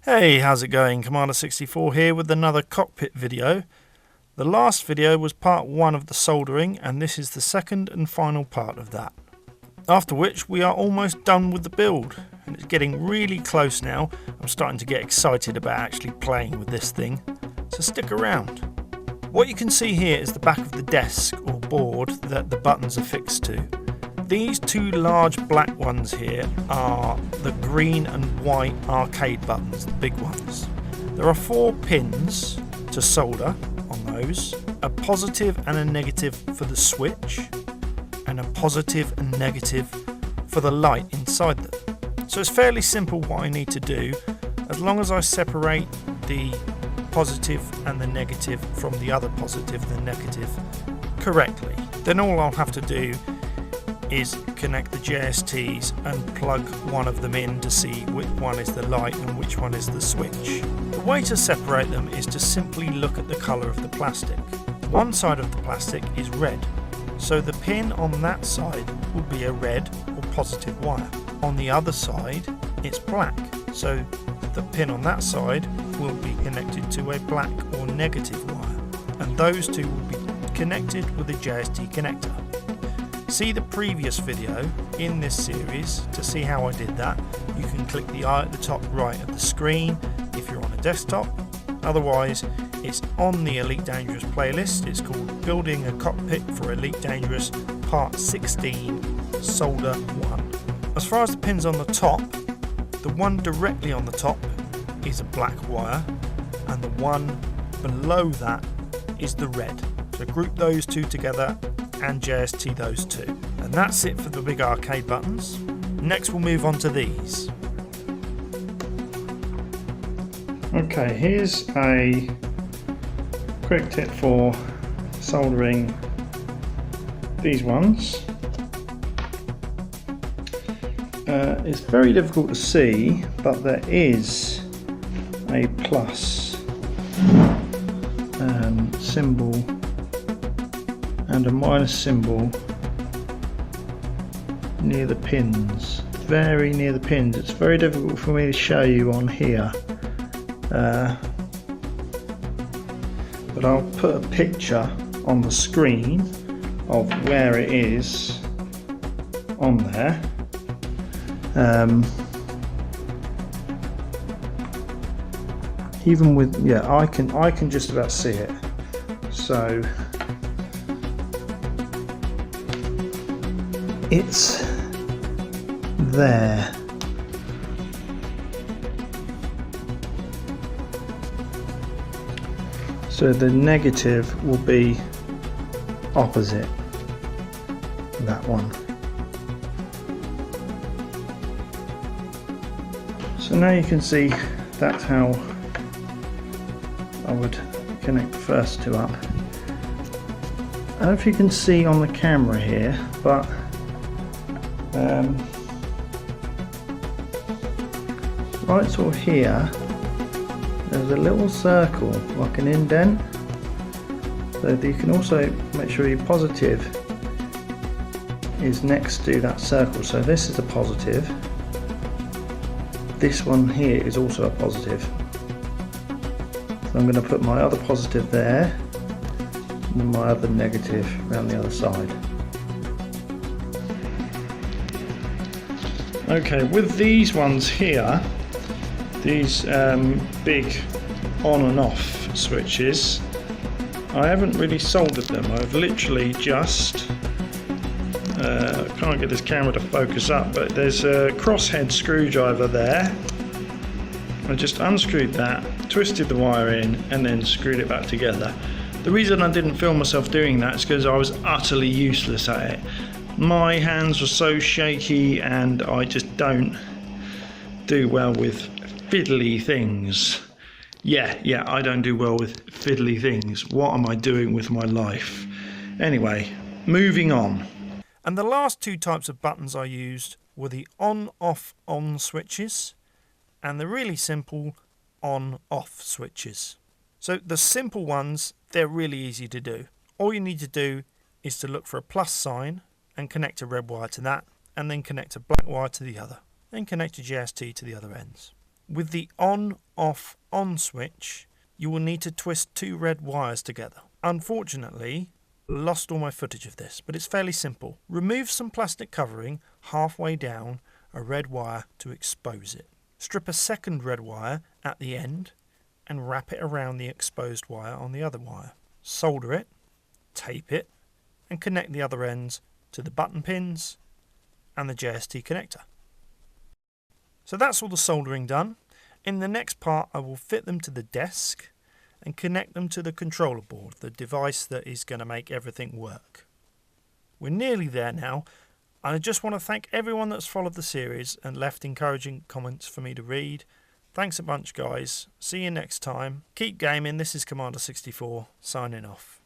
Hey, how's it going? Commander64 here with another cockpit video. The last video was part 1 of the soldering, and this is the second and final part of that. After which we are almost done with the build, and it's getting really close now. I'm starting to get excited about actually playing with this thing, so stick around. What you can see here is the back of the desk or board that the buttons are fixed to. These two large black ones here are the green and white arcade buttons, the big ones. There are 4 pins to solder on those, a positive and a negative for the switch, and a positive and negative for the light inside them. So it's fairly simple what I need to do, as long as I separate the positive and the negative from the other positive and negative correctly. Then all I'll have to do is connect the JSTs and plug one of them in to see which one is the light and which one is the switch. The way to separate them is to simply look at the colour of the plastic. One side of the plastic is red, so the pin on that side will be a red or positive wire. On the other side it's black, so the pin on that side will be connected to a black or negative wire, and those two will be connected with a JST connector. See the previous video in this series to see how I did that. You can click the eye at the top right of the screen if you're on a desktop. Otherwise, it's on the Elite Dangerous playlist. It's called Building a Cockpit for Elite Dangerous Part 16 Solder 1. As far as the pins on the top, the one directly on the top is a black wire, and the one below that is the red. So group those two together and JST those two. And that's it for the big arcade buttons. Next we'll move on to these. Okay, here's a quick tip for soldering these ones. It's very difficult to see, but there is a plus symbol and a minus symbol near the pins, very near the pins. It's very difficult for me to show you on here, but I'll put a picture on the screen of where it is on there. Even with, yeah, I can just about see it. So it's there. So the negative will be opposite that one. So now you can see that's how I would connect the first two up. I don't know if you can see on the camera here, but right sort of here there's a little circle like an indent, so that you can also make sure your positive is next to that circle. So this is a positive, this one here is also a positive, so I'm going to put my other positive there and my other negative around the other side. Okay, with these ones here, these big on and off switches, I haven't really soldered them. I've literally just, can't get this camera to focus up, but there's a crosshead screwdriver there. I just unscrewed that, twisted the wire in, and then screwed it back together. The reason I didn't film myself doing that is because I was utterly useless at it. My hands were so shaky, and I just don't do well with fiddly things. Yeah, I don't do well with fiddly things. What am I doing with my life? Anyway, moving on. And the last two types of buttons I used were the on-off-on switches and the really simple on-off switches. So the simple ones, they're really easy to do. All you need to do is to look for a plus sign and connect a red wire to that, and then connect a black wire to the other, then connect a JST to the other ends. With the on switch, you will need to twist 2 red wires together. Unfortunately, lost all my footage of this, but it's fairly simple. Remove some plastic covering halfway down a red wire to expose it. Strip a second red wire at the end and wrap it around the exposed wire on the other wire. Solder it, tape it, and connect the other ends to the button pins and the JST connector. So that's all the soldering done. In the next part, I will fit them to the desk and connect them to the controller board, the device that is going to make everything work. We're nearly there now, and I just want to thank everyone that's followed the series and left encouraging comments for me to read. Thanks a bunch, guys. See you next time. Keep gaming. This is Commander 64 signing off.